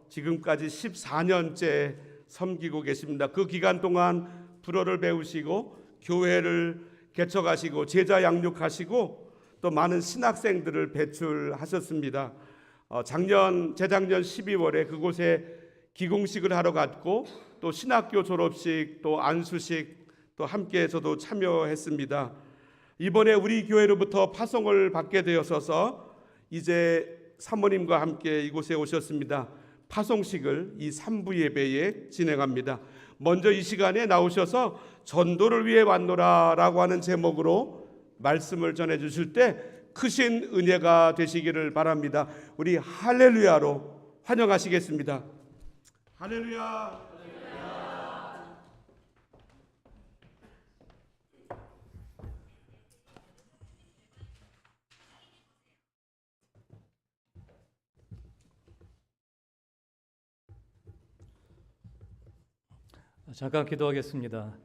지금까지 14년째 섬기고 계십니다. 그 기간 동안 불어를 배우시고 교회를 개척하시고 제자 양육하시고 또 많은 신학생들을 배출하셨습니다. 재작년 12월에 그곳에 기공식을 하러 갔고 또 신학교 졸업식 또 안수식 또 함께 저도 참여했습니다. 이번에 우리 교회로부터 파송을 받게 되어서 이제 사모님과 함께 이곳에 오셨습니다. 파송식을 이 3부 예배에 진행합니다. 먼저 이 시간에 나오셔서 전도를 위해 왔노라 라고 하는 제목으로 말씀을 전해 주실 때 크신 은혜가 되시기를 바랍니다. 우리 할렐루야로 환영하시겠습니다. 할렐루야. 잠깐 기도하겠습니다.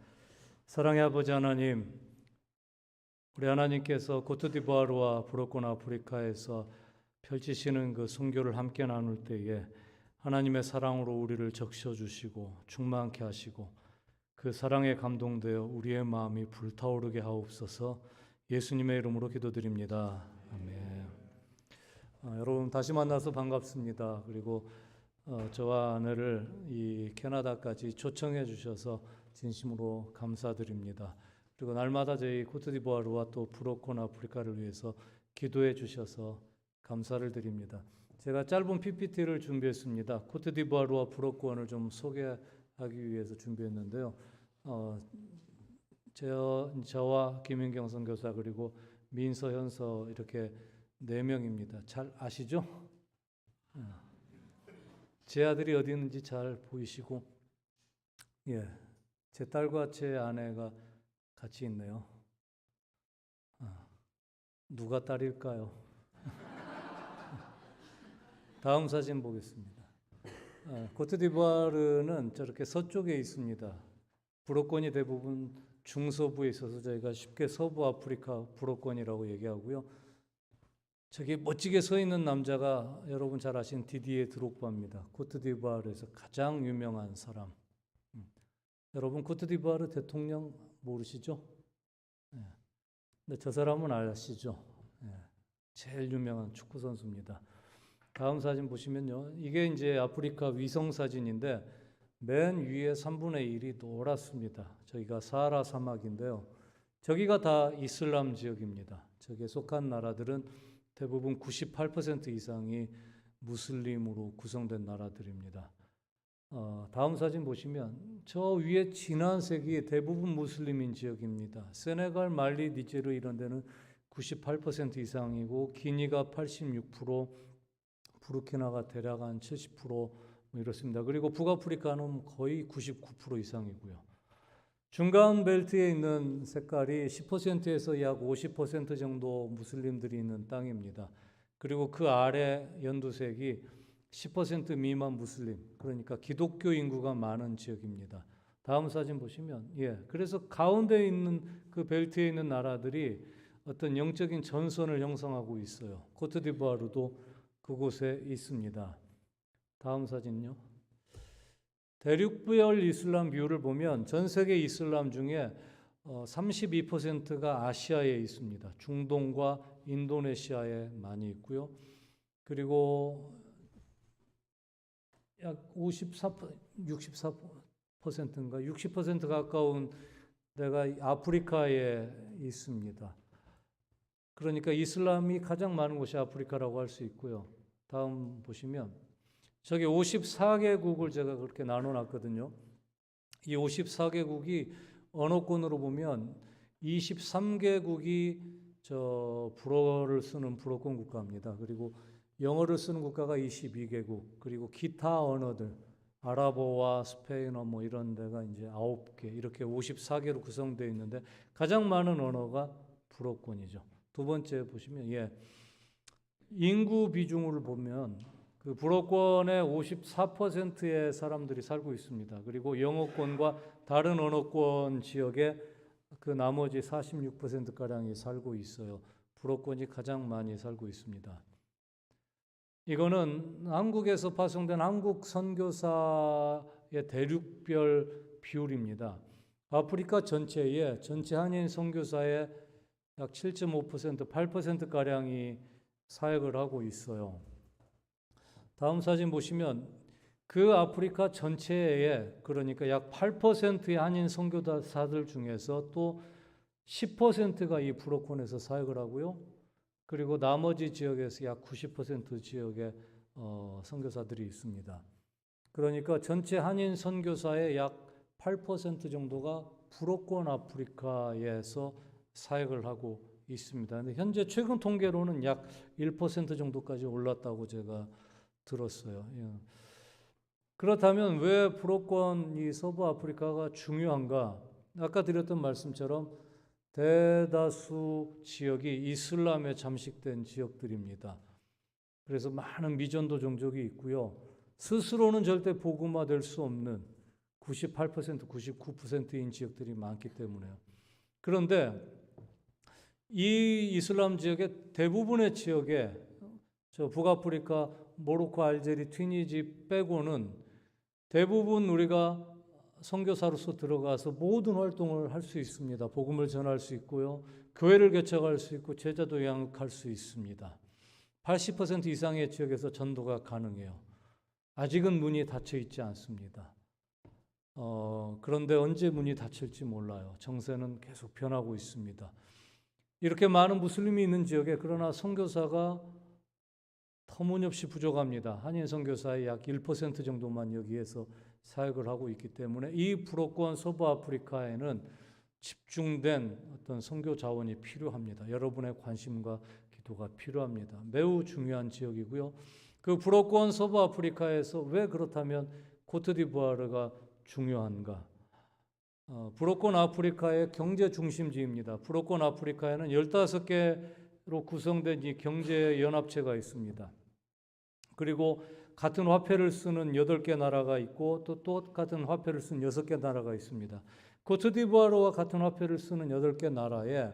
사랑의 아버지 하나님, 우리 하나님께서 코트디부아르와 브로콘 아프리카에서 펼치시는 그 선교를 함께 나눌 때에 하나님의 사랑으로 우리를 적셔주시고 충만케 하시고 그 사랑에 감동되어 우리의 마음이 불타오르게 하옵소서. 예수님의 이름으로 기도드립니다. 아멘. 여러분 다시 만나서 반갑습니다. 그리고 저와 아내를 이 캐나다까지 초청해 주셔서 진심으로 감사드립니다. 그리고 날마다 저희 코트디부아르와 또 브로콘 아프리카를 위해서 기도해 주셔서 감사를 드립니다. 제가 짧은 PPT를 준비했습니다. 코트디부아르와 브로콘을 좀 소개하기 위해서 준비했는데요. 저와 김인경 선교사 그리고 민서, 현서 이렇게 4명입니다. 잘 아시죠? 제 아들이 어디 있는지 잘 보이시고, 제 딸과 제 아내가 같이 있네요. 누가 딸일까요? 다음 사진 보겠습니다. 코트디부아르는 저렇게 서쪽에 있습니다. 브로콘이 대부분 중서부에 있어서 저희가 쉽게 서부 아프리카 브로콘이라고 얘기하고요. 저기 멋지게 서 있는 남자가 여러분 잘 아시는 디디에 드록바입니다. 코트디부아르에서 가장 유명한 사람. 여러분 코트디부아르 대통령 모르시죠? 근데 저 사람은 아시죠? 제일 유명한 축구 선수입니다. 다음 사진 보시면요, 이게 이제 아프리카 위성 사진인데 맨 위에 3분의 1이 노랗습니다. 저기가 사하라 사막인데요. 저기가 다 이슬람 지역입니다. 저기에 속한 나라들은 대부분 98% 이상이 무슬림으로 구성된 나라들입니다. 다음 사진 보시면 저 위에 진한 색이 대부분 무슬림인 지역입니다. 세네갈, 말리, 니제르 이런 데는 98% 이상이고 기니가 86%, 부르키나가 대략 한 70% 이렇습니다. 그리고 북아프리카는 거의 99% 이상이고요. 중간 벨트에 있는 색깔이 10%에서 약 50% 정도 무슬림들이 있는 땅입니다. 그리고 그 아래 연두색이 10% 미만 무슬림, 그러니까 기독교 인구가 많은 지역입니다. 다음 사진 보시면, 그래서 가운데 있는 그 벨트에 있는 나라들이 어떤 영적인 전선을 형성하고 있어요. 코트디부아르도 그곳에 있습니다. 다음 사진요. 대륙별 이슬람 비율을 보면 전 세계 이슬람 중에 32%가 아시아에 있습니다. 중동과 인도네시아에 많이 있고요. 그리고 약 64%인가 60% 가까운 데가 아프리카에 있습니다. 그러니까 이슬람이 가장 많은 곳이 아프리카라고 할 수 있고요. 다음 보시면 저기 54개국을 제가 그렇게 나눠놨거든요. 이 54개국이 언어권으로 보면 23개국이 저 불어를 쓰는 불어권 국가입니다. 그리고 영어를 쓰는 국가가 22개국, 그리고 기타 언어들, 아랍어와 스페인어 뭐 이런 데가 이제 9개, 이렇게 54개로 구성되어 있는데 가장 많은 언어가 불어권이죠. 두 번째 보시면 인구 비중을 보면 그 불어권의 54%의 사람들이 살고 있습니다. 그리고 영어권과 다른 언어권 지역에 그 나머지 46%가량이 살고 있어요. 불어권이 가장 많이 살고 있습니다. 이거는 한국에서 파송된 한국 선교사의 대륙별 비율입니다. 아프리카 전체에 전체 한인 선교사의 약 7.5%, 8%가량이 사역을 하고 있어요. 다음 사진 보시면 그 아프리카 전체에 그러니까 약 8%의 한인 선교사들 중에서 또 10%가 이 브로콘에서 사역을 하고요. 그리고 나머지 지역에서 약 90% 지역에 선교사들이 있습니다. 그러니까 전체 한인 선교사의 약 8% 정도가 브로콘 아프리카에서 사역을 하고 있습니다. 근데 현재 최근 통계로는 약 1% 정도까지 올랐다고 제가 들었어요. 예. 그렇다면 왜 브로콘 이 서부 아프리카가 중요한가? 아까 드렸던 말씀처럼 대다수 지역이 이슬람에 잠식된 지역들입니다. 그래서 많은 미전도 종족이 있고요. 스스로는 절대 복음화될 수 없는 98%, 99%인 지역들이 많기 때문에요. 그런데 이 이슬람 지역의 대부분의 지역에 저 북아프리카, 모로코, 알제리, 튀니지 빼고는 대부분 우리가 선교사로서 들어가서 모든 활동을 할 수 있습니다. 복음을 전할 수 있고요. 교회를 개척할 수 있고 제자도 양육할 수 있습니다. 80% 이상의 지역에서 전도가 가능해요. 아직은 문이 닫혀 있지 않습니다. 그런데 언제 문이 닫힐지 몰라요. 정세는 계속 변하고 있습니다. 이렇게 많은 무슬림이 있는 지역에 그러나 선교사가 터무니없이 부족합니다. 한인 선교사의 약 1% 정도만 여기에서 사역을 하고 있기 때문에 이 브로콘 서부 아프리카에는 집중된 어떤 선교 자원이 필요합니다. 여러분의 관심과 기도가 필요합니다. 매우 중요한 지역이고요. 그 브로콘 서부 아프리카에서 왜 그렇다면 코트디부아르가 중요한가? 브로콘 아프리카의 경제 중심지입니다. 브로콘 아프리카에는 15개로 구성된 이 경제 연합체가 있습니다. 그리고 같은 화폐를 쓰는 8개 나라가 있고 또 똑같은 화폐를 쓰는 6개 나라가 있습니다. 코트디부아르와 같은 화폐를 쓰는 8개 나라에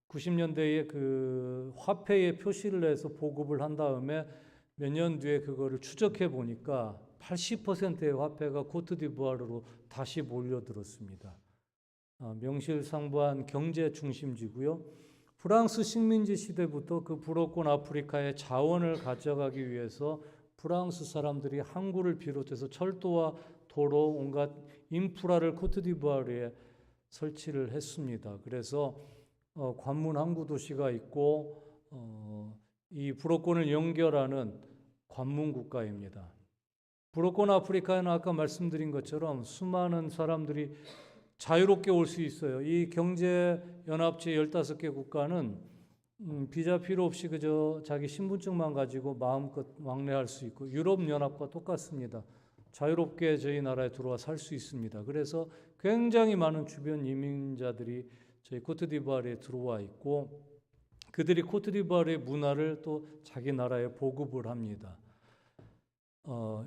90년대에 그 화폐에 표시를 해서 보급을 한 다음에 몇 년 뒤에 그거를 추적해 보니까 80%의 화폐가 코트디부아르로 다시 몰려들었습니다. 명실상부한 경제 중심지고요. 프랑스 식민지 시대부터 그 브로콘 아프리카의 자원을 가져가기 위해서 프랑스 사람들이 항구를 비롯해서 철도와 도로 온갖 인프라를 코트디부아르에 설치를 했습니다. 그래서 관문 항구 도시가 있고 이 브로콘을 연결하는 관문 국가입니다. 브로콘 아프리카에는 아까 말씀드린 것처럼 수많은 사람들이 자유롭게 올 수 있어요. 이 경제연합체 15개 국가는 비자 필요 없이 그저 자기 신분증만 가지고 마음껏 왕래할 수 있고 유럽연합과 똑같습니다. 자유롭게 저희 나라에 들어와 살 수 있습니다. 그래서 굉장히 많은 주변 이민자들이 저희 코트디부아르에 들어와 있고 그들이 코트디부아르의 문화를 또 자기 나라에 보급을 합니다.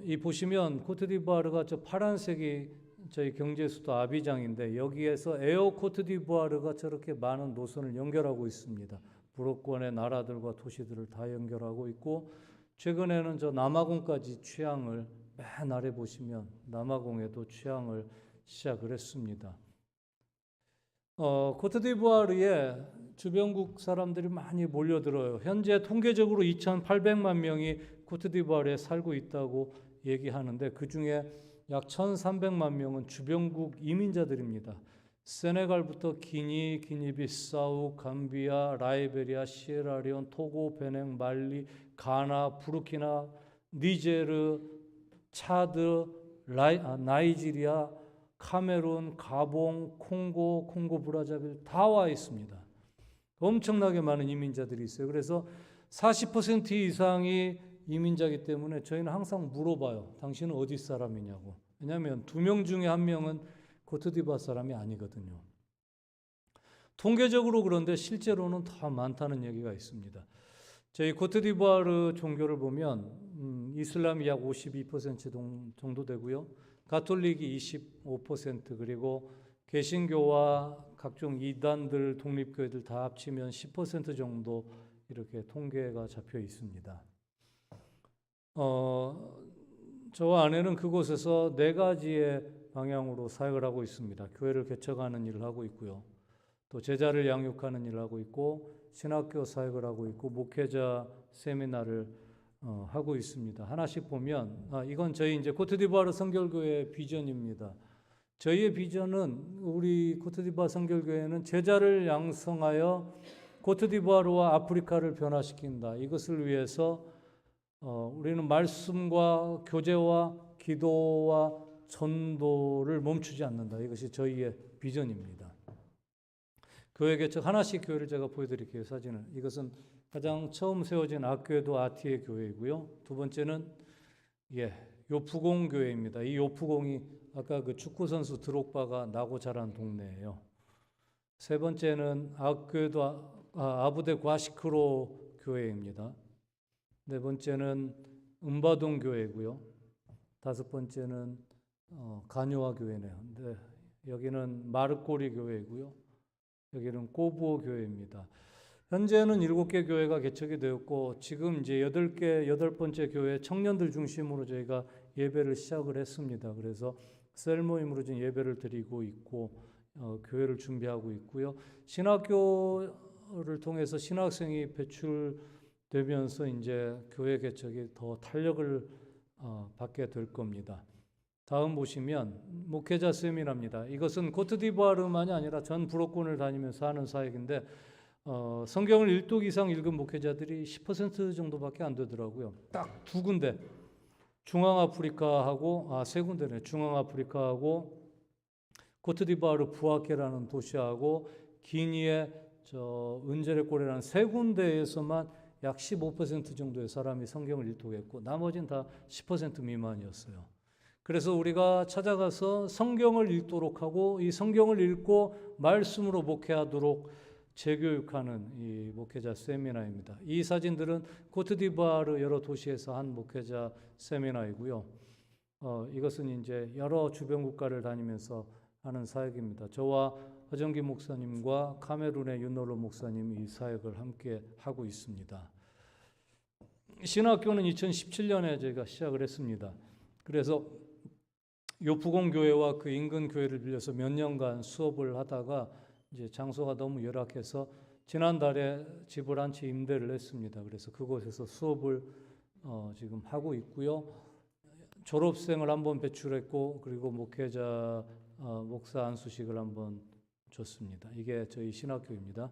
이 보시면 코트디부아르가 저 파란색이 저희 경제 수도 아비장인데 여기에서 에어 코트디부아르가 저렇게 많은 노선을 연결하고 있습니다. 브로콘의 나라들과 도시들을 다 연결하고 있고 최근에는 저 남아공까지 취항을 맨 아래 보시면 남아공에도 취항을 시작을 했습니다. 코트디부아르에 주변국 사람들이 많이 몰려들어요. 현재 통계적으로 2,800만 명이 코트디부아르에 살고 있다고 얘기하는데 그중에 약 1,300만 명은 주변국 이민자들입니다. 세네갈부터 기니, 기니비사우, 감비아, 라이베리아, 시에라리온, 토고, 베냉, 말리, 가나, 부르키나, 니제르, 차드, 나이지리아, 카메룬, 가봉, 콩고, 콩고 브라자빌 다 와 있습니다. 엄청나게 많은 이민자들이 있어요. 그래서 40% 이상이 이민자이기 때문에 저희는 항상 물어봐요. 당신은 어디 사람이냐고. 왜냐하면 2명 중에 1명은 코트디부아르 사람이 아니거든요. 통계적으로 그런데 실제로는 더 많다는 얘기가 있습니다. 저희 코트디부아르 종교를 보면 이슬람이 약 52% 정도 되고요. 가톨릭이 25% 그리고 개신교와 각종 이단들, 독립교회들 다 합치면 10% 정도 이렇게 통계가 잡혀 있습니다. 저와 아내는 그곳에서 네 가지의 방향으로 사역을 하고 있습니다. 교회를 개척하는 일을 하고 있고요. 또 제자를 양육하는 일을 하고 있고 신학교 사역을 하고 있고 목회자 세미나를 하고 있습니다. 하나씩 보면 이건 저희 이제 코트디부아르 선결교회의 비전입니다. 저희의 비전은 우리 코트디부아르 선결교회는 제자를 양성하여 코트디부아르와 아프리카를 변화시킨다. 이것을 위해서 우리는 말씀과 교제와 기도와 전도를 멈추지 않는다. 이것이 저희의 비전입니다. 교회 개척 하나씩 교회를 제가 보여드릴게요. 사진을. 이것은 가장 처음 세워진 악교회도 아티의 교회이고요. 두 번째는 요프공 교회입니다. 이 요프공이 아까 그 축구 선수 드록바가 나고 자란 동네예요. 세 번째는 악교회도 아부데 과시크로 교회입니다. 네 번째는 은바동 교회고요. 다섯 번째는 가뇨아 교회네요. 근데 여기는 마르꼬리 교회고요. 여기는 꼬부오 교회입니다. 현재는 7개 교회가 개척이 되었고 지금 이제 8번째 교회 청년들 중심으로 저희가 예배를 시작을 했습니다. 그래서 셀 모임으로 지금 예배를 드리고 있고 교회를 준비하고 있고요. 신학교를 통해서 신학생이 배출되면서 이제 교회 개척이 더 탄력을 받게 될 겁니다. 다음 보시면 목회자 세미나입니다. 이것은 코트디부아르만이 아니라 전 불어권을 다니면서 하는 사역인데 성경을 1독 이상 읽은 목회자들이 10% 정도밖에 안 되더라고요. 딱 두 군데 중앙아프리카하고 세 군데네. 중앙아프리카하고 코트디부아르 부아케라는 도시하고 기니의 은제레꼬레라는 세 군데에서만 약 15% 정도의 사람이 성경을 일독했고 나머지는 다 10% 미만이었어요. 그래서 우리가 찾아가서 성경을 읽도록 하고 이 성경을 읽고 말씀으로 목회하도록 재교육하는 이 목회자 세미나입니다. 이 사진들은 코트디부아르 여러 도시에서 한 목회자 세미나이고요. 이것은 이제 여러 주변 국가를 다니면서 하는 사역입니다. 저와 허정기 목사님과 카메룬의 윤노로 목사님이 이 사역을 함께 하고 있습니다. 신학교는 2017년에 저희가 시작을 했습니다. 그래서 요프공 교회와 그 인근 교회를 빌려서 몇 년간 수업을 하다가 이제 장소가 너무 열악해서 지난달에 집을 한 채 임대를 했습니다. 그래서 그곳에서 수업을 지금 하고 있고요. 졸업생을 한번 배출했고 그리고 목회자 목사 안수식을 한번 줬습니다. 이게 저희 신학교입니다.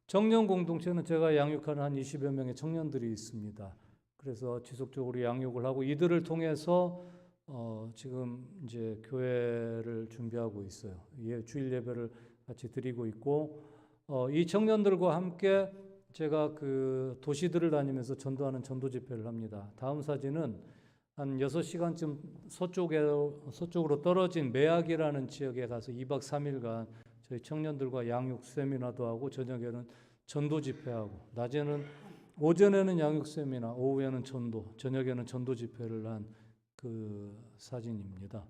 청년 공동체는 제가 양육하는 한 20여 명의 청년들이 있습니다. 그래서 지속적으로 양육을 하고 이들을 통해서 지금 이제 교회를 준비하고 있어요. 주일 예배를 같이 드리고 있고 이 청년들과 함께 제가 그 도시들을 다니면서 전도하는 전도 집회를 합니다. 다음 사진은 한 6시간쯤 서쪽으로 떨어진 메악이라는 지역에 가서 2박 3일간 저희 청년들과 양육 세미나도 하고 저녁에는 전도 집회하고 오전에는 양육 세미나, 오후에는 전도, 저녁에는 전도 집회를 한 그 사진입니다.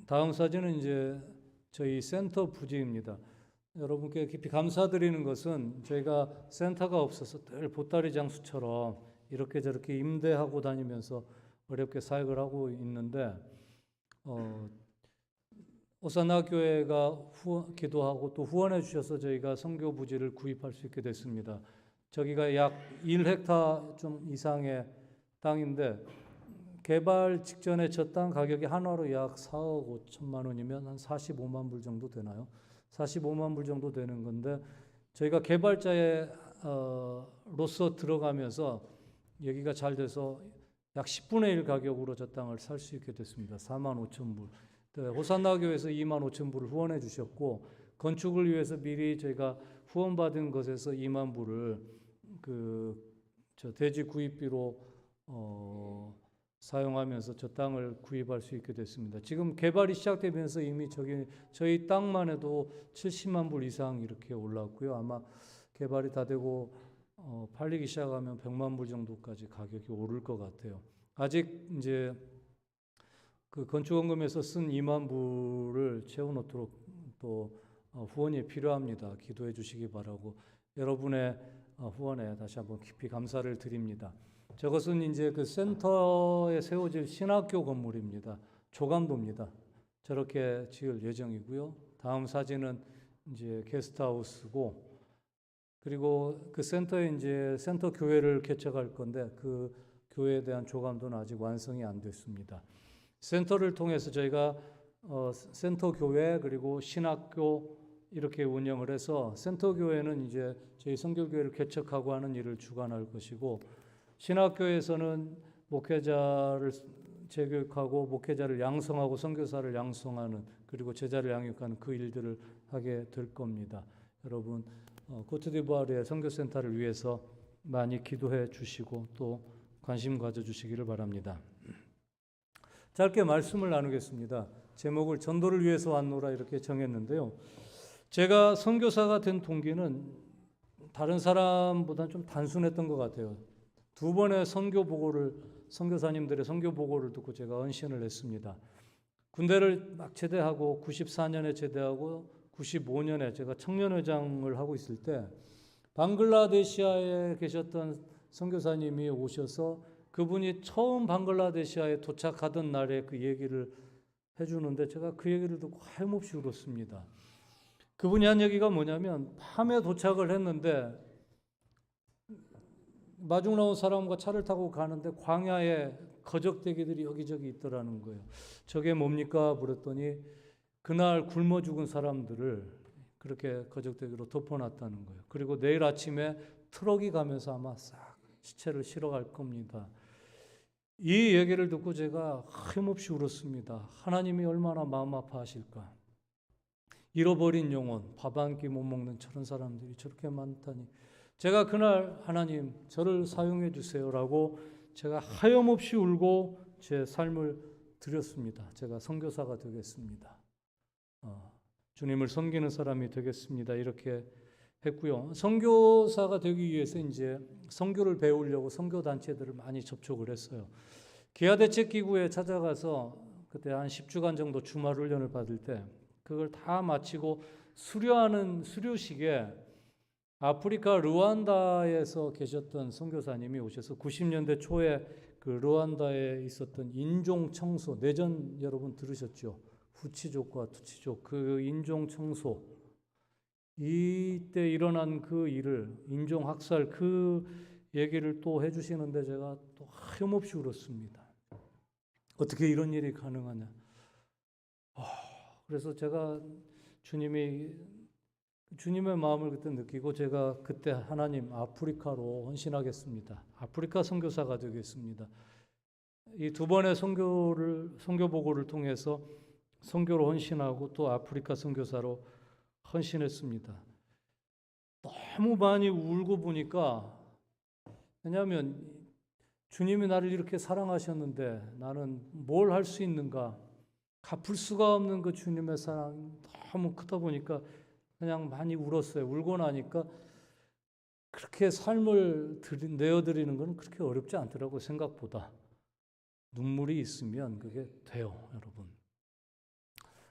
다음 사진은 이제 저희 센터 부지입니다. 여러분께 깊이 감사드리는 것은 저희가 센터가 없어서 늘 보따리 장수처럼 이렇게 저렇게 임대하고 다니면서 어렵게 사역을 하고 있는데 오사나 교회가 기도하고 또 후원해 주셔서 저희가 선교 부지를 구입할 수 있게 됐습니다. 저기가 약 1헥타 좀 이상의 땅인데 개발 직전에 저 땅 가격이 한화로 약 4억 5천만 원이면 한 45만 불 정도 되나요? 45만 불 정도 되는 건데 저희가 개발자로서 들어가면서 여기가 잘 돼서 약 10분의 1 가격으로 저 땅을 살 수 있게 됐습니다. 4만 5천 불. 호산나 교회에서 2만 5천 불을 후원해 주셨고 건축을 위해서 미리 저희가 후원받은 것에서 2만 불을 대지 구입비로 사용하면서 저 땅을 구입할 수 있게 됐습니다. 지금 개발이 시작되면서 이미 저희 땅만 해도 70만 불 이상 이렇게 올랐고요. 아마 개발이 다 되고 팔리기 시작하면 100만 불 정도까지 가격이 오를 것 같아요. 아직 이제 그 건축원금에서 쓴 2만 불을 채워놓도록 또 후원이 필요합니다. 기도해 주시기 바라고 여러분의 후원에 다시 한번 깊이 감사를 드립니다. 저것은 이제 그 센터에 세워질 신학교 건물입니다. 조감도입니다. 저렇게 지을 예정이고요. 다음 사진은 이제 게스트하우스고, 그리고 그 센터에 이제 센터 교회를 개척할 건데 그 교회에 대한 조감도는 아직 완성이 안 됐습니다. 센터를 통해서 저희가 센터 교회 그리고 신학교 이렇게 운영을 해서 센터 교회는 이제 저희 선교교회를 개척하고 하는 일을 주관할 것이고, 신학교에서는 목회자를 재교육하고 목회자를 양성하고 선교사를 양성하는 그리고 제자를 양육하는 그 일들을 하게 될 겁니다. 여러분 코트디부아르의 선교센터를 위해서 많이 기도해 주시고 또 관심 가져주시기를 바랍니다. 짧게 말씀을 나누겠습니다. 제목을 전도를 위해서 왔노라 이렇게 정했는데요. 제가 선교사가 된 동기는 다른 사람보다는 좀 단순했던 것 같아요. 두 번의 선교사님들의 선교 보고를 듣고 제가 헌신을 했습니다. 군대를 막 제대하고 94년에 제대하고 95년에 제가 청년회장을 하고 있을 때 방글라데시아에 계셨던 선교사님이 오셔서 그분이 처음 방글라데시아에 도착하던 날에 그 얘기를 해주는데 제가 그 얘기를 듣고 하염없이 울었습니다. 그분이 한 얘기가 뭐냐면 밤에 도착을 했는데 마중 나온 사람과 차를 타고 가는데 광야에 거적대기들이 여기저기 있더라는 거예요. 저게 뭡니까? 그랬더니 그날 굶어 죽은 사람들을 그렇게 거적대기로 덮어놨다는 거예요. 그리고 내일 아침에 트럭이 가면서 아마 싹 시체를 실어 갈 겁니다. 이 얘기를 듣고 제가 하염없이 울었습니다. 하나님이 얼마나 마음 아파하실까. 잃어버린 영혼, 밥 한 끼 못 먹는 저런 사람들이 저렇게 많다니. 제가 그날 하나님 저를 사용해 주세요라고 제가 하염없이 울고 제 삶을 드렸습니다. 제가 선교사가 되겠습니다. 주님을 섬기는 사람이 되겠습니다. 이렇게 했고요. 선교사가 되기 위해서 이제 선교를 배우려고 선교 단체들을 많이 접촉을 했어요. 기아대책기구에 찾아가서 그때 한 10주간 정도 주말 훈련을 받을 때 그걸 다 마치고 수료하는 수료식에 아프리카 르완다에서 계셨던 선교사님이 오셔서 90년대 초에 그 르완다에 있었던 인종 청소, 내전 여러분 들으셨죠? 후치족과 투치족 그 인종 청소, 이때 일어난 그 일을 인종 학살 그 얘기를 또 해주시는데 제가 또 하염없이 울었습니다. 어떻게 이런 일이 가능하냐? 그래서 제가 주님의 마음을 그때 느끼고 제가 그때 하나님 아프리카로 헌신하겠습니다. 아프리카 선교사가 되겠습니다. 이 두 번의 선교 보고를 통해서 선교로 헌신하고 또 아프리카 선교사로 헌신했습니다. 너무 많이 울고 보니까, 왜냐하면 주님이 나를 이렇게 사랑하셨는데 나는 뭘 할 수 있는가? 갚을 수가 없는 그 주님의 사랑이 너무 크다 보니까 그냥 많이 울었어요. 울고 나니까 그렇게 삶을 내어드리는 건 그렇게 어렵지 않더라고요. 생각보다. 눈물이 있으면 그게 돼요, 여러분.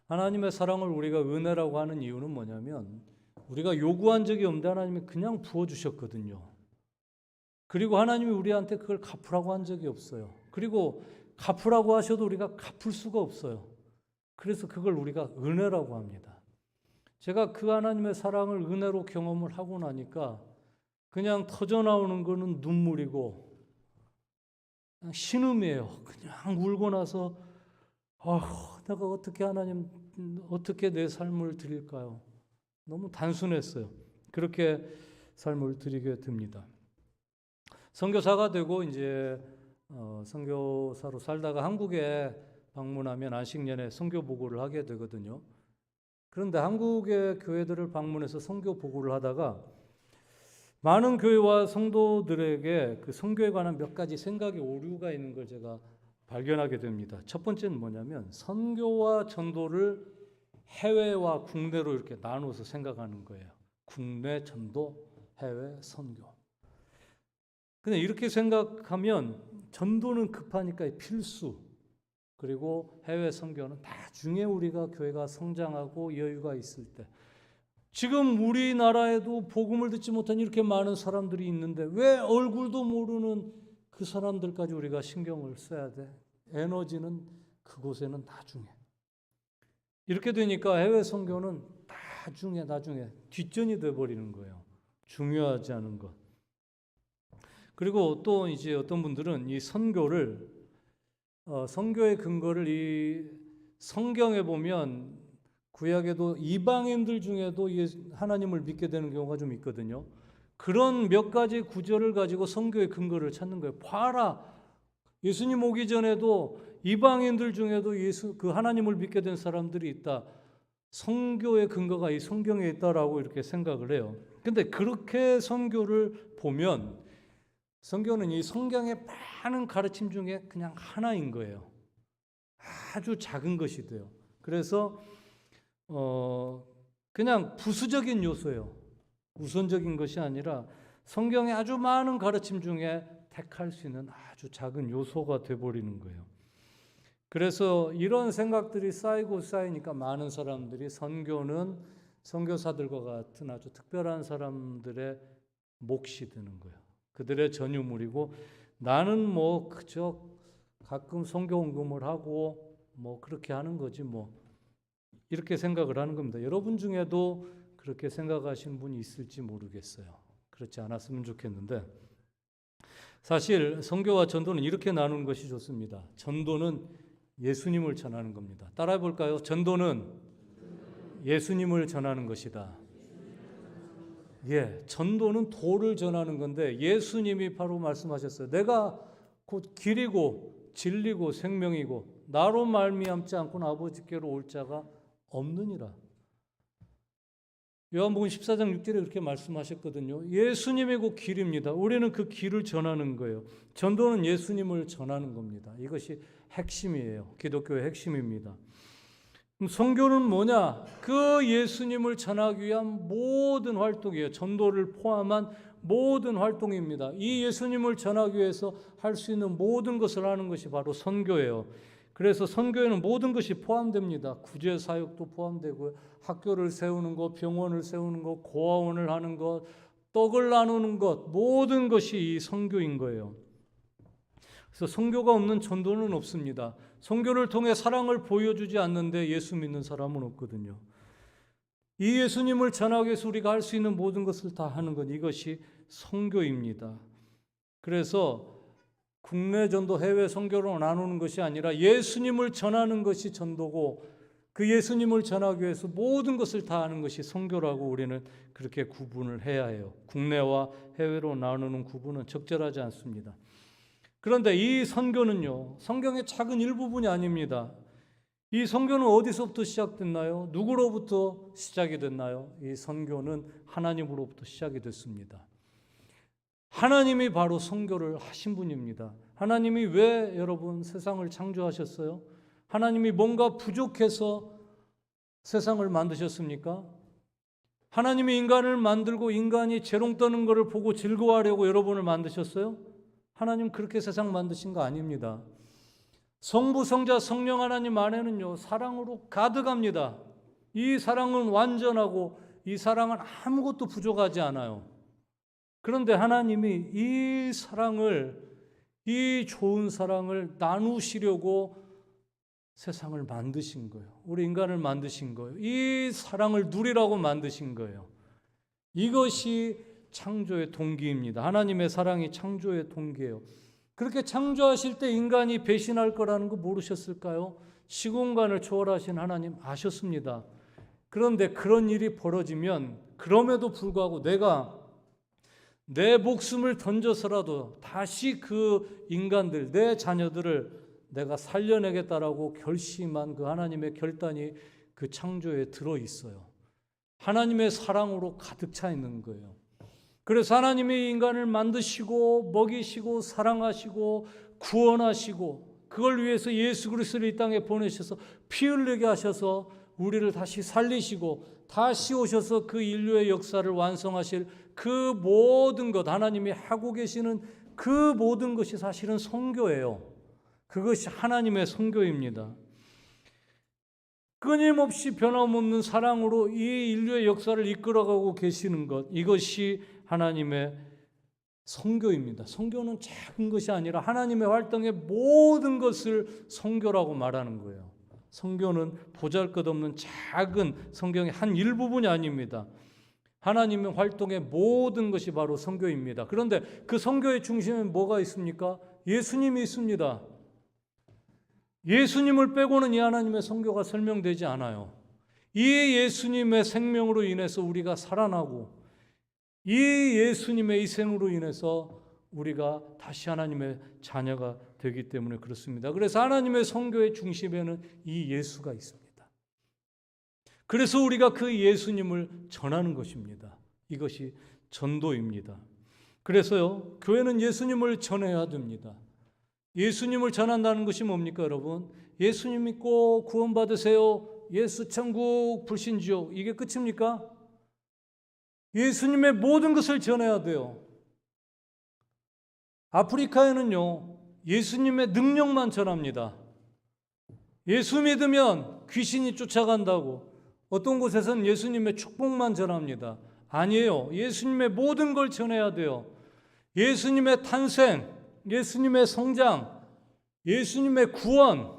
하나님의 사랑을 우리가 은혜라고 하는 이유는 뭐냐면 우리가 요구한 적이 없는데 하나님이 그냥 부어주셨거든요. 그리고 하나님이 우리한테 그걸 갚으라고 한 적이 없어요. 그리고 갚으라고 하셔도 우리가 갚을 수가 없어요. 그래서 그걸 우리가 은혜라고 합니다. 제가 그 하나님의 사랑을 은혜로 경험을 하고 나니까 그냥 터져나오는 거는 눈물이고 그냥 신음이에요. 그냥 울고 나서 내가 어떻게 하나님 어떻게 내 삶을 드릴까요? 너무 단순했어요. 그렇게 삶을 드리게 됩니다. 선교사가 되고 이제 선교사로 살다가 한국에 방문하면 안식년에 선교 보고를 하게 되거든요. 그런데 한국의 교회들을 방문해서 선교 보고를 하다가 많은 교회와 성도들에게 그 선교에 관한 몇 가지 생각의 오류가 있는 걸 제가 발견하게 됩니다. 첫 번째는 뭐냐면 선교와 전도를 해외와 국내로 이렇게 나눠서 생각하는 거예요. 국내 전도, 해외 선교. 근데 이렇게 생각하면 전도는 급하니까 필수, 그리고 해외 선교는 나중에 우리가 교회가 성장하고 여유가 있을 때, 지금 우리나라에도 복음을 듣지 못한 이렇게 많은 사람들이 있는데 왜 얼굴도 모르는 그 사람들까지 우리가 신경을 써야 돼? 에너지는 그곳에는 나중에. 이렇게 되니까 해외 선교는 나중에 뒷전이 돼버리는 거예요. 중요하지 않은 것. 그리고 또 이제 어떤 분들은 이 선교를 선교의 근거를 이 성경에 보면 구약에도 이방인들 중에도 하나님을 믿게 되는 경우가 좀 있거든요. 그런 몇 가지 구절을 가지고 선교의 근거를 찾는 거예요. 봐라, 예수님 오기 전에도 이방인들 중에도 그 하나님을 믿게 된 사람들이 있다. 선교의 근거가 이 성경에 있다라고 이렇게 생각을 해요. 근데 그렇게 선교를 보면 선교는 이 성경의 많은 가르침 중에 그냥 하나인 거예요. 아주 작은 것이 돼요. 그래서 그냥 부수적인 요소예요. 우선적인 것이 아니라 성경의 아주 많은 가르침 중에 택할 수 있는 아주 작은 요소가 돼버리는 거예요. 그래서 이런 생각들이 쌓이니까 많은 사람들이 선교는 선교사들과 같은 아주 특별한 사람들의 몫이 되는 거예요. 그들의 전유물이고 나는 뭐 그저 가끔 선교 헌금을 하고 뭐 그렇게 하는 거지 뭐 이렇게 생각을 하는 겁니다. 여러분 중에도 그렇게 생각하시는 분이 있을지 모르겠어요. 그렇지 않았으면 좋겠는데 사실 선교와 전도는 이렇게 나누는 것이 좋습니다. 전도는 예수님을 전하는 겁니다. 따라해 볼까요? 전도는 예수님을 전하는 것이다. 전도는 도를 전하는 건데 예수님이 바로 말씀하셨어요. 내가 곧 길이고 진리고 생명이고 나로 말미암지 않고는 아버지께로 올 자가 없느니라. 요한복음 14장 6절에 그렇게 말씀하셨거든요. 예수님이 곧 길입니다. 우리는 그 길을 전하는 거예요. 전도는 예수님을 전하는 겁니다. 이것이 핵심이에요. 기독교의 핵심입니다. 그럼 선교는 뭐냐? 그 예수님을 전하기 위한 모든 활동이에요. 전도를 포함한 모든 활동입니다. 이 예수님을 전하기 위해서 할 수 있는 모든 것을 하는 것이 바로 선교예요. 그래서 선교에는 모든 것이 포함됩니다. 구제 사역도 포함되고요. 학교를 세우는 것, 병원을 세우는 것, 고아원을 하는 것, 떡을 나누는 것, 모든 것이 이 선교인 거예요. 그래서 선교가 없는 전도는 없습니다. 선교를 통해 사랑을 보여주지 않는데 예수 믿는 사람은 없거든요. 이 예수님을 전하기 위해서 우리가 할 수 있는 모든 것을 다 하는 것, 이것이 선교입니다. 그래서 국내 전도, 해외 선교로 나누는 것이 아니라 예수님을 전하는 것이 전도고 그 예수님을 전하기 위해서 모든 것을 다 하는 것이 선교라고 우리는 그렇게 구분을 해야 해요. 국내와 해외로 나누는 구분은 적절하지 않습니다. 그런데 이 선교는요, 성경의 작은 일부분이 아닙니다. 이 선교는 어디서부터 시작됐나요? 누구로부터 시작이 됐나요? 이 선교는 하나님으로부터 시작이 됐습니다. 하나님이 바로 선교를 하신 분입니다. 하나님이 왜 여러분 세상을 창조하셨어요? 하나님이 뭔가 부족해서 세상을 만드셨습니까? 하나님이 인간을 만들고 인간이 재롱 떠는 것을 보고 즐거워하려고 여러분을 만드셨어요? 하나님 그렇게 세상 만드신 거 아닙니다. 성부, 성자, 성령 하나님 안에는요 사랑으로 가득합니다. 이 사랑은 완전하고 이 사랑은 아무것도 부족하지 않아요. 그런데 하나님이 이 사랑을, 이 좋은 사랑을 나누시려고 세상을 만드신 거예요. 우리 인간을 만드신 거예요. 이 사랑을 누리라고 만드신 거예요. 이것이 창조의 동기입니다. 하나님의 사랑이 창조의 동기예요. 그렇게 창조하실 때 인간이 배신할 거라는 거 모르셨을까요? 시공간을 초월하신 하나님 아셨습니다. 그런데 그런 일이 벌어지면 그럼에도 불구하고 내가 내 목숨을 던져서라도 다시 그 인간들, 내 자녀들을 내가 살려내겠다라고 결심한 그 하나님의 결단이 그 창조에 들어있어요. 하나님의 사랑으로 가득 차 있는 거예요. 그래서 하나님이 인간을 만드시고 먹이시고 사랑하시고 구원하시고 그걸 위해서 예수 그리스도를 이 땅에 보내셔서 피 흘리게 하셔서 우리를 다시 살리시고 다시 오셔서 그 인류의 역사를 완성하실 그 모든 것, 하나님이 하고 계시는 그 모든 것이 사실은 선교예요. 그것이 하나님의 선교입니다. 끊임없이 변함없는 사랑으로 이 인류의 역사를 이끌어가고 계시는 것, 이것이 하나님의 선교입니다. 선교는 작은 것이 아니라 하나님의 활동의 모든 것을 선교라고 말하는 거예요. 선교는 보잘것없는 작은 성경의 한 일부분이 아닙니다. 하나님의 활동의 모든 것이 바로 선교입니다. 그런데 그 선교의 중심에 뭐가 있습니까? 예수님이 있습니다. 예수님을 빼고는 이 하나님의 선교가 설명되지 않아요. 이 예수님의 생명으로 인해서 우리가 살아나고 이 예수님의 희생으로 인해서 우리가 다시 하나님의 자녀가 되기 때문에 그렇습니다. 그래서 하나님의 선교의 중심에는 이 예수가 있습니다. 그래서 우리가 그 예수님을 전하는 것입니다. 이것이 전도입니다. 그래서요, 교회는 예수님을 전해야 됩니다. 예수님을 전한다는 것이 뭡니까, 여러분? 예수님 믿고 구원받으세요. 예수 천국 불신지옥. 이게 끝입니까? 예수님의 모든 것을 전해야 돼요. 아프리카에는요, 예수님의 능력만 전합니다. 예수 믿으면 귀신이 쫓아간다고. 어떤 곳에서는 예수님의 축복만 전합니다. 아니에요. 예수님의 모든 걸 전해야 돼요. 예수님의 탄생, 예수님의 성장, 예수님의 구원,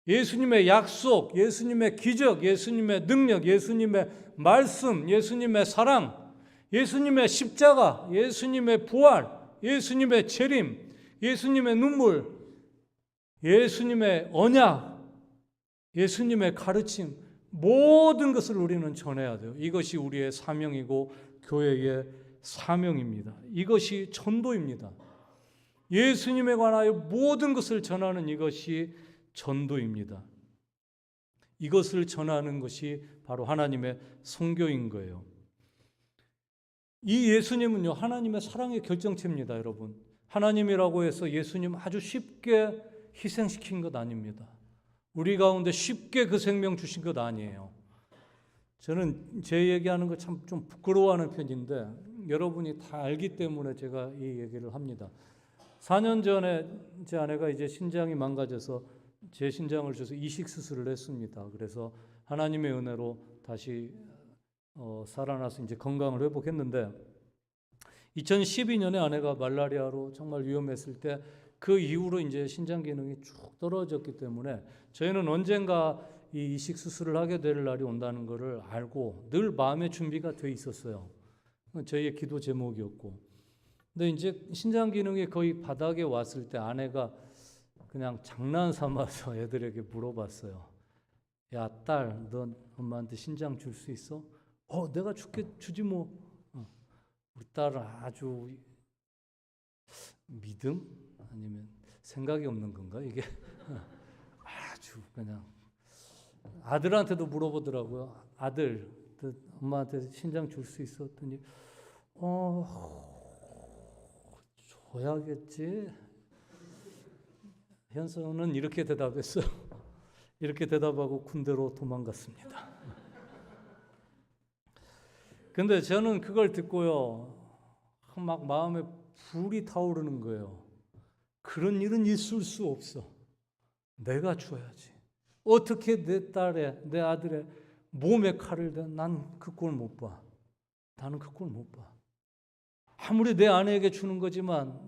예수님의 약속, 예수님의 기적, 예수님의 능력, 예수님의 말씀, 예수님의 사랑, 예수님의 십자가, 예수님의 부활, 예수님의 재림, 예수님의 눈물, 예수님의 언약, 예수님의 가르침, 모든 것을 우리는 전해야 돼요. 이것이 우리의 사명이고 교회의 사명입니다. 이것이 전도입니다. 예수님에 관하여 모든 것을 전하는 이것이 전도입니다. 이것을 전하는 것이 바로 하나님의 선교인 거예요. 이 예수님은요, 하나님의 사랑의 결정체입니다, 여러분. 하나님이라고 해서 예수님 아주 쉽게 희생시킨 것 아닙니다. 우리 가운데 쉽게 그 생명 주신 것 아니에요. 저는 제 얘기하는 거 참 좀 부끄러워하는 편인데 여러분이 다 알기 때문에 제가 이 얘기를 합니다. 4년 전에 제 아내가 이제 신장이 망가져서 제 신장을 줘서 이식 수술을 했습니다. 그래서 하나님의 은혜로 다시 살아나서 이제 건강을 회복했는데 2012년에 아내가 말라리아로 정말 위험했을 때 그 이후로 이제 신장 기능이 쭉 떨어졌기 때문에 저희는 언젠가 이 이식 수술을 하게 될 날이 온다는 것을 알고 늘 마음의 준비가 돼 있었어요. 저희의 기도 제목이었고. 근데 이제 신장 기능이 거의 바닥에 왔을 때 아내가 그냥 장난 삼아서 애들에게 물어봤어요. 야, 딸, 넌 엄마한테 신장 줄 수 있어? 내가 주지 뭐. 우리 딸은 아주 믿음? 아니면 생각이 없는 건가? 이게 아주 그냥 아들한테도 물어보더라고요. 아들, 너 엄마한테 신장 줄 수 있어? 했더니 줘야겠지. 현서는 이렇게 대답했어요. 이렇게 대답하고 군대로 도망갔습니다. 근데 저는 그걸 듣고요, 막 마음에 불이 타오르는 거예요. 그런 일은 있을 수 없어. 내가 줘야지. 어떻게 내 딸의, 내 아들의 몸에 칼을 대? 난 그 꼴 못 봐. 나는 그 꼴 못 봐. 아무리 내 아내에게 주는 거지만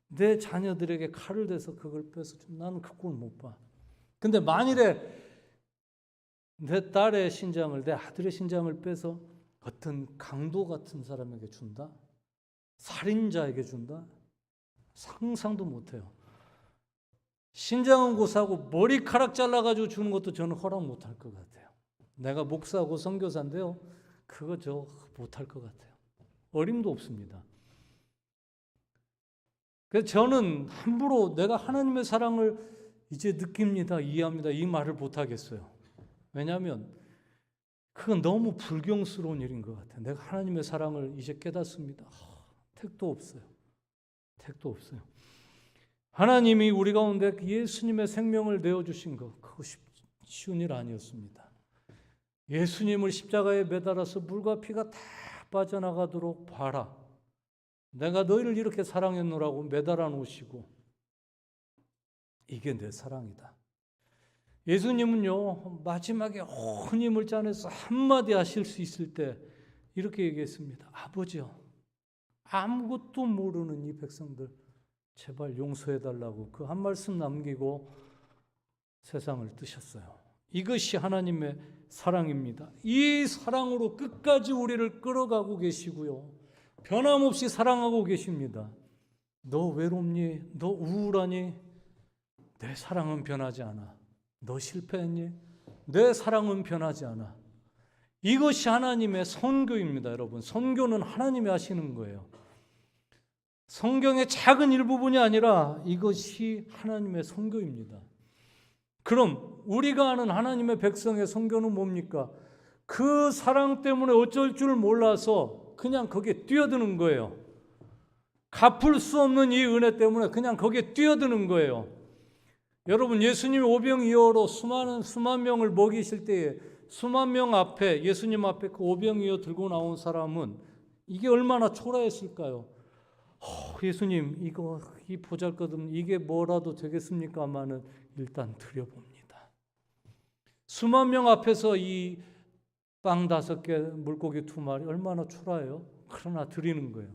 내 자녀들에게 칼을 대서 그걸 빼서 주면 나는 그 꼴 못 봐. 근데 만일에 내 딸의 신장을, 내 아들의 신장을 빼서 어떤 강도 같은 사람에게 준다? 살인자에게 준다? 상상도 못해요. 신장은 고사하고 머리카락 잘라가지고 주는 것도 저는 허락 못할 것 같아요. 내가 목사고 선교사인데요, 그거 저 못할 것 같아요. 어림도 없습니다. 그래서 저는 함부로 내가 하나님의 사랑을 이제 느낍니다, 이해합니다, 이 말을 못하겠어요. 왜냐하면 그건 너무 불경스러운 일인 것 같아요. 내가 하나님의 사랑을 이제 깨닫습니다. 택도 없어요. 택도 없어요. 하나님이 우리 가운데 예수님의 생명을 내어주신 것, 그거 쉬운 일 아니었습니다. 예수님을 십자가에 매달아서 물과 피가 다 빠져나가도록 봐라. 내가 너희를 이렇게 사랑했노라고 매달아 놓으시고, 이게 내 사랑이다. 예수님은요, 마지막에 온 힘을 짜내서 한마디 하실 수 있을 때 이렇게 얘기했습니다. 아버지요, 아무것도 모르는 이 백성들 제발 용서해달라고 그 한 말씀 남기고 세상을 뜨셨어요. 이것이 하나님의 사랑입니다. 이 사랑으로 끝까지 우리를 끌어가고 계시고요, 변함없이 사랑하고 계십니다. 너 외롭니? 너 우울하니? 내 사랑은 변하지 않아. 너 실패했니? 내 사랑은 변하지 않아. 이것이 하나님의 선교입니다, 여러분. 선교는 하나님이 하시는 거예요. 성경의 작은 일부분이 아니라 이것이 하나님의 선교입니다. 그럼 우리가 아는 하나님의 백성의 선교는 뭡니까? 그 사랑 때문에 어쩔 줄 몰라서 그냥 거기에 뛰어드는 거예요. 갚을 수 없는 이 은혜 때문에 그냥 거기에 뛰어드는 거예요. 여러분, 예수님이 오병이어로 수만 명을 먹이실 때에 수만 명 앞에, 예수님 앞에 그 오병이어 들고 나온 사람은 이게 얼마나 초라했을까요? 예수님, 이 보잘것없는 이게 뭐라도 되겠습니까마는 일단 드려봅니다. 수만 명 앞에서 이 빵 5개, 물고기 2마리 얼마나 초라해요? 그러나 드리는 거예요.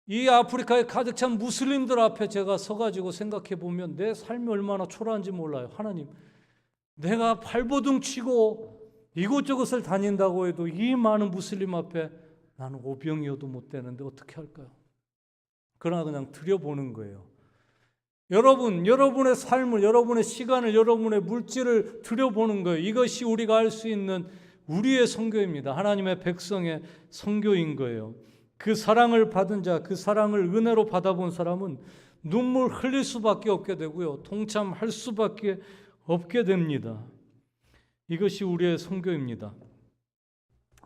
이 아프리카에 가득 찬 무슬림들 앞에 제가 서가지고 생각해 보면 내 삶이 얼마나 초라한지 몰라요. 하나님, 내가 발버둥 치고 이곳저곳을 다닌다고 해도 이 많은 무슬림 앞에 나는 오병이어도 못 되는데 어떻게 할까요? 그러나 그냥 드려보는 거예요. 여러분, 여러분의 삶을, 여러분의 시간을, 여러분의 물질을 드려보는 거예요. 이것이 우리가 할 수 있는 우리의 선교입니다. 하나님의 백성의 선교인 거예요. 그 사랑을 받은 자, 그 사랑을 은혜로 받아본 사람은 눈물 흘릴 수밖에 없게 되고요, 동참할 수밖에 없게 됩니다. 이것이 우리의 선교입니다.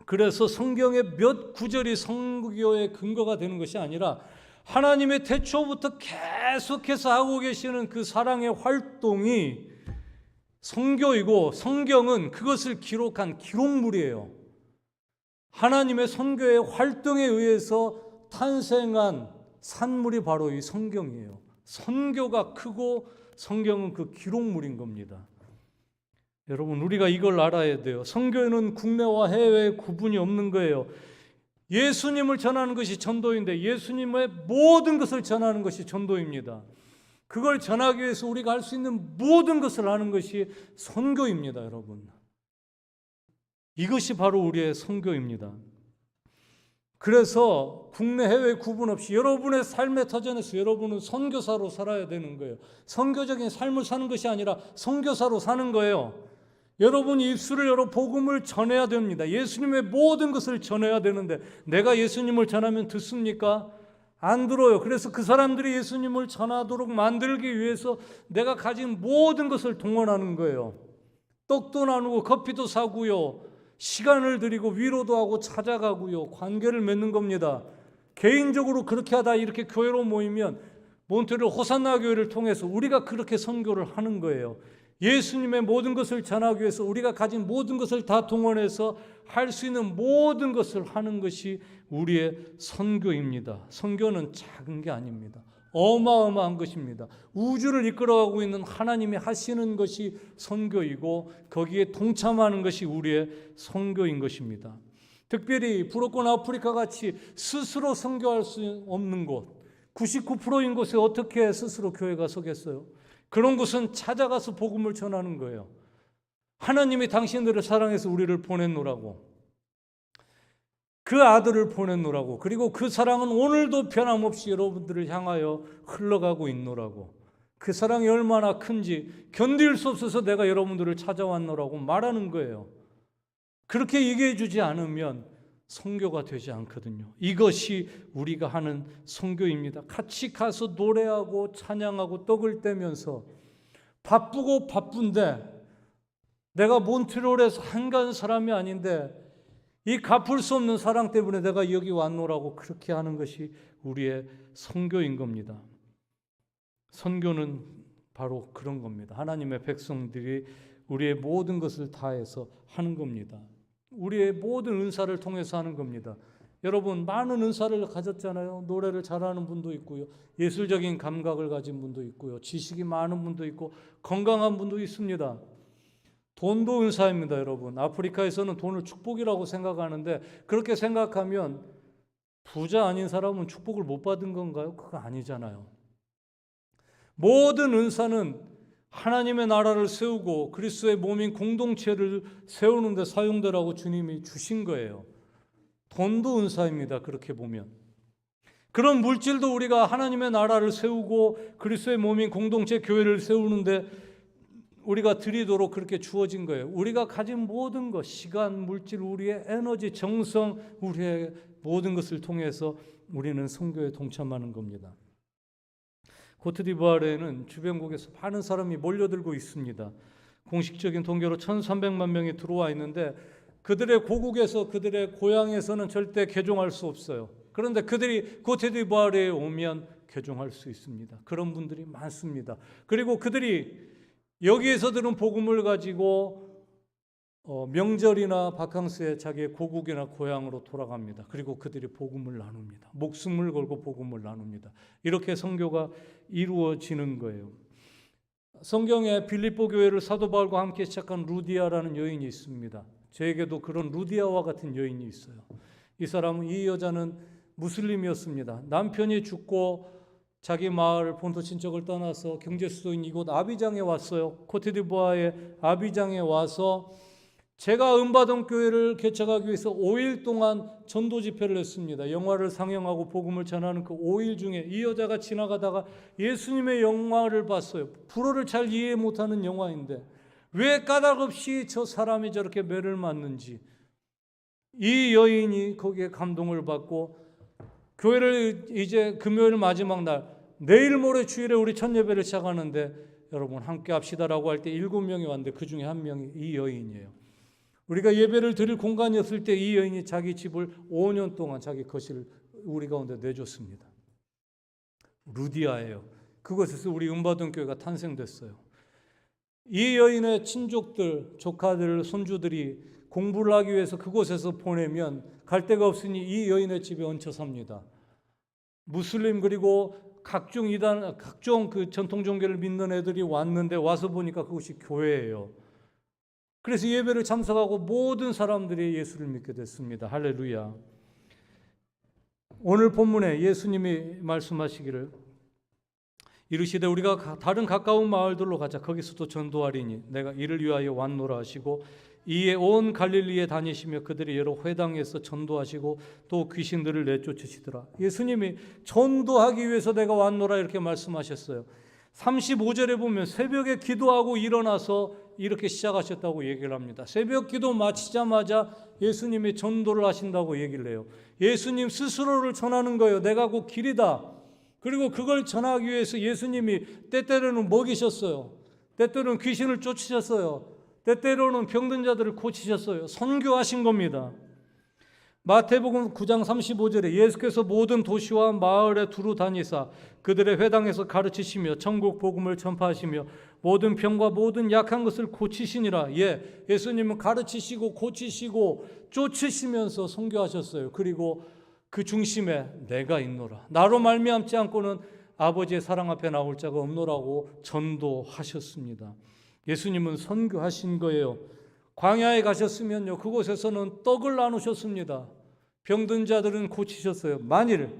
그래서 성경의 몇 구절이 선교의 근거가 되는 것이 아니라 하나님의 태초부터 계속해서 하고 계시는 그 사랑의 활동이 선교이고, 성경은 그것을 기록한 기록물이에요. 하나님의 선교의 활동에 의해서 탄생한 산물이 바로 이 성경이에요. 선교가 크고 성경은 그 기록물인 겁니다. 여러분, 우리가 이걸 알아야 돼요. 선교에는 국내와 해외의 구분이 없는 거예요. 예수님을 전하는 것이 전도인데 예수님의 모든 것을 전하는 것이 전도입니다. 그걸 전하기 위해서 우리가 할 수 있는 모든 것을 하는 것이 선교입니다, 여러분. 이것이 바로 우리의 선교입니다. 그래서 국내 해외 구분 없이 여러분의 삶의 터전에서 여러분은 선교사로 살아야 되는 거예요. 선교적인 삶을 사는 것이 아니라 선교사로 사는 거예요. 여러분이 입술을 열어 복음을 전해야 됩니다. 예수님의 모든 것을 전해야 되는데 내가 예수님을 전하면 듣습니까? 안 들어요. 그래서 그 사람들이 예수님을 전하도록 만들기 위해서 내가 가진 모든 것을 동원하는 거예요. 떡도 나누고 커피도 사고요, 시간을 드리고 위로도 하고 찾아가고요, 관계를 맺는 겁니다. 개인적으로 그렇게 하다 이렇게 교회로 모이면 몬트리올 호산나 교회를 통해서 우리가 그렇게 선교를 하는 거예요. 예수님의 모든 것을 전하기 위해서 우리가 가진 모든 것을 다 동원해서 할 수 있는 모든 것을 하는 것이 우리의 선교입니다. 선교는 작은 게 아닙니다. 어마어마한 것입니다. 우주를 이끌어가고 있는 하나님이 하시는 것이 선교이고 거기에 동참하는 것이 우리의 선교인 것입니다. 특별히 불어권 아프리카 같이 스스로 선교할 수 없는 곳, 99%인 곳에 어떻게 스스로 교회가 서겠어요? 그런 곳은 찾아가서 복음을 전하는 거예요. 하나님이 당신들을 사랑해서 우리를 보냈노라고, 그 아들을 보냈노라고, 그리고 그 사랑은 오늘도 변함없이 여러분들을 향하여 흘러가고 있노라고, 그 사랑이 얼마나 큰지 견딜 수 없어서 내가 여러분들을 찾아왔노라고 말하는 거예요. 그렇게 얘기해 주지 않으면 선교가 되지 않거든요. 이것이 우리가 하는 선교입니다. 같이 가서 노래하고 찬양하고 떡을 떼면서 바쁘고 바쁜데 내가 몬트리올에서 한가한 사람이 아닌데 이 갚을 수 없는 사랑 때문에 내가 여기 왔노라고 그렇게 하는 것이 우리의 선교인 겁니다. 선교는 바로 그런 겁니다. 하나님의 백성들이 우리의 모든 것을 다해서 하는 겁니다. 우리의 모든 은사를 통해서 하는 겁니다. 여러분 많은 은사를 가졌잖아요. 노래를 잘하는 분도 있고요. 예술적인 감각을 가진 분도 있고요. 지식이 많은 분도 있고 건강한 분도 있습니다. 돈도 은사입니다, 여러분. 아프리카에서는 돈을 축복이라고 생각하는데 그렇게 생각하면 부자 아닌 사람은 축복을 못 받은 건가요? 그거 아니잖아요. 모든 은사는 하나님의 나라를 세우고 그리스도의 몸인 공동체를 세우는 데 사용되라고 주님이 주신 거예요. 돈도 은사입니다. 그렇게 보면. 그런 물질도 우리가 하나님의 나라를 세우고 그리스도의 몸인 공동체 교회를 세우는데 우리가 드리도록 그렇게 주어진 거예요. 우리가 가진 모든 것, 시간, 물질, 우리의 에너지, 정성, 우리의 모든 것을 통해서 우리는 선교에 동참하는 겁니다. 코트디부아르에는 주변국에서 많은 사람이 몰려들고 있습니다. 공식적인 통계로 1,300만 명이 들어와 있는데 그들의 고국에서 그들의 고향에서는 절대 개종할 수 없어요. 그런데 그들이 코트디부아르에 오면 개종할 수 있습니다. 그런 분들이 많습니다. 그리고 그들이 여기에서 들은 복음을 가지고 명절이나 바캉스에 자기의 고국이나 고향으로 돌아갑니다. 그리고 그들이 복음을 나눕니다. 목숨을 걸고 복음을 나눕니다. 이렇게 선교가 이루어지는 거예요. 성경에 빌립보 교회를 사도 바울과 함께 시작한 루디아라는 여인이 있습니다. 저에게도 그런 루디아와 같은 여인이 있어요. 이 여자는 무슬림이었습니다. 남편이 죽고 자기 마을 본토 친척을 떠나서 경제 수도인 이곳 아비장에 왔어요. 코트디부아르의 아비장에 와서 제가 은바동 교회를 개척하기 위해서 5일 동안 전도 집회를 했습니다. 영화를 상영하고 복음을 전하는 그 5일 중에 이 여자가 지나가다가 예수님의 영화를 봤어요. 불어를 잘 이해 못하는 영화인데 왜 까닭없이 저 사람이 저렇게 매를 맞는지 이 여인이 거기에 감동을 받고 교회를 이제 금요일 마지막 날 내일 모레 주일에 우리 첫 예배를 시작하는데 여러분 함께 합시다라고 할 때 7명이 왔는데 그 중에 한 명이 이 여인이에요. 우리가 예배를 드릴 공간이 없을 때 이 여인이 자기 집을 5년 동안 자기 거실을 우리 가운데 내줬습니다. 루디아예요. 그곳에서 우리 은바동 교회가 탄생됐어요. 이 여인의 친족들, 조카들, 손주들이 공부를 하기 위해서 그곳에서 보내면 갈 데가 없으니 이 여인의 집에 얹혀 삽니다. 무슬림 그리고 각종 이단, 각종 그 전통 종교를 믿는 애들이 왔는데 와서 보니까 그것이 교회예요. 그래서 예배를 참석하고 모든 사람들이 예수를 믿게 됐습니다. 할렐루야. 오늘 본문에 예수님이 말씀하시기를 이르시되 우리가 다른 가까운 마을들로 가자. 거기서도 전도하리니 내가 이를 위하여 왔노라 하시고 이에 온 갈릴리에 다니시며 그들이 여러 회당에서 전도하시고 또 귀신들을 내쫓으시더라. 예수님이 전도하기 위해서 내가 왔노라 이렇게 말씀하셨어요. 35절에 보면 새벽에 기도하고 일어나서 이렇게 시작하셨다고 얘기를 합니다. 새벽 기도 마치자마자 예수님이 전도를 하신다고 얘기를 해요. 예수님 스스로를 전하는 거예요. 내가 곧 길이다. 그리고 그걸 전하기 위해서 예수님이 때때로는 먹이셨어요. 때때로는 귀신을 쫓으셨어요. 때때로는 병든 자들을 고치셨어요. 선교하신 겁니다. 마태복음 9장 35절에 예수께서 모든 도시와 마을에 두루 다니사 그들의 회당에서 가르치시며 천국 복음을 전파하시며 모든 병과 모든 약한 것을 고치시니라. 예수님은 가르치시고 고치시고 쫓으시면서 선교하셨어요. 그리고 그 중심에 내가 있노라. 나로 말미암지 않고는 아버지의 사랑 앞에 나올 자가 없노라고 전도하셨습니다. 예수님은 선교하신 거예요. 광야에 가셨으면요, 그곳에서는 떡을 나누셨습니다. 병든 자들은 고치셨어요. 만일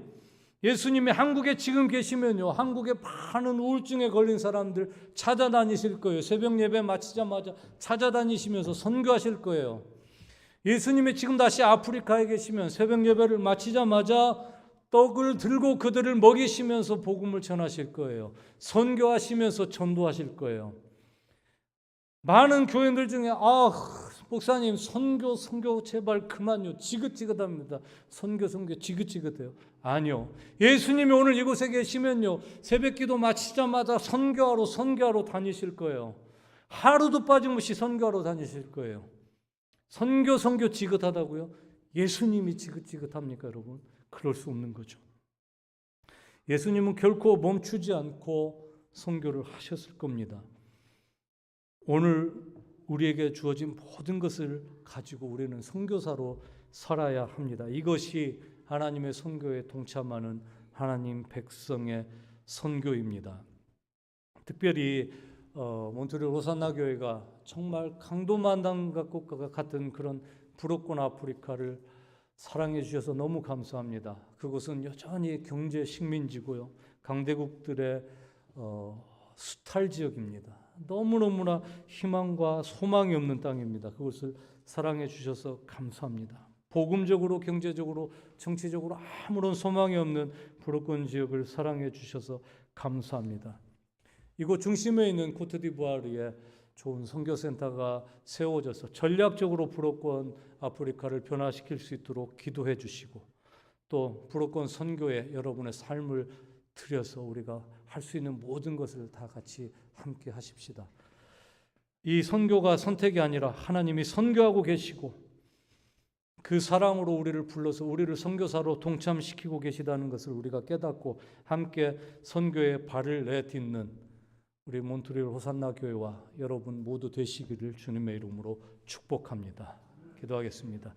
예수님이 한국에 지금 계시면요, 한국에 많은 우울증에 걸린 사람들 찾아다니실 거예요. 새벽 예배 마치자마자 찾아다니시면서 선교하실 거예요. 예수님이 지금 다시 아프리카에 계시면 새벽 예배를 마치자마자 떡을 들고 그들을 먹이시면서 복음을 전하실 거예요. 선교하시면서 전도하실 거예요. 많은 교인들 중에 목사님 선교 제발 그만요. 지긋지긋합니다. 선교 지긋지긋해요. 아니요. 예수님이 오늘 이곳에 계시면요, 새벽기도 마치자마자 선교하러 다니실 거예요. 하루도 빠짐없이 선교하러 다니실 거예요. 선교 지긋하다고요? 예수님이 지긋지긋합니까, 여러분? 그럴 수 없는 거죠. 예수님은 결코 멈추지 않고 선교를 하셨을 겁니다. 오늘 우리에게 주어진 모든 것을 가지고 우리는 선교사로 살아야 합니다. 이것이 하나님의 선교에 동참하는 하나님 백성의 선교입니다. 특별히 몬트리올 호산나 교회가 정말 강도만당 것과 같은 그런 부럽고 아프리카를 사랑해 주셔서 너무 감사합니다. 그곳은 여전히 경제 식민지고요, 강대국들의 수탈 지역입니다. 너무너무나 희망과 소망이 없는 땅입니다. 그것을 사랑해 주셔서 감사합니다. 복음적으로, 경제적으로, 정치적으로 아무런 소망이 없는 부르권 지역을 사랑해 주셔서 감사합니다. 이곳 중심에 있는 코트디부아르에 좋은 선교센터가 세워져서 전략적으로 부르권 아프리카를 변화시킬 수 있도록 기도해 주시고, 또 부르권 선교에 여러분의 삶을 들여서 우리가 할 수 있는 모든 것을 다 같이 함께 하십시다. 이 선교가 선택이 아니라 하나님이 선교하고 계시고 그 사랑으로 우리를 불러서 우리를 선교사로 동참시키고 계시다는 것을 우리가 깨닫고 함께 선교에 발을 내딛는 우리 몬트리올 호산나 교회와 여러분 모두 되시기를 주님의 이름으로 축복합니다. 기도하겠습니다.